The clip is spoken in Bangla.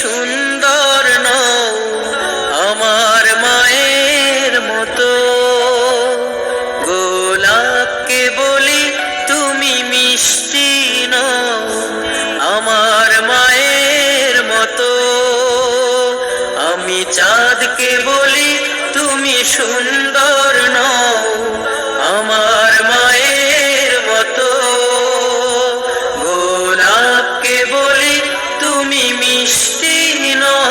সুন্দর নও আমার মায়ের মতো। গোলাপকে বলি তুমি মিষ্টি নও আমার মায়ের মতো। আমি চাঁদকে বলি তুমি সুন্দর নও আমার মায়ের মতো। গোলাপকে বলি তুমি মিষ্টি নও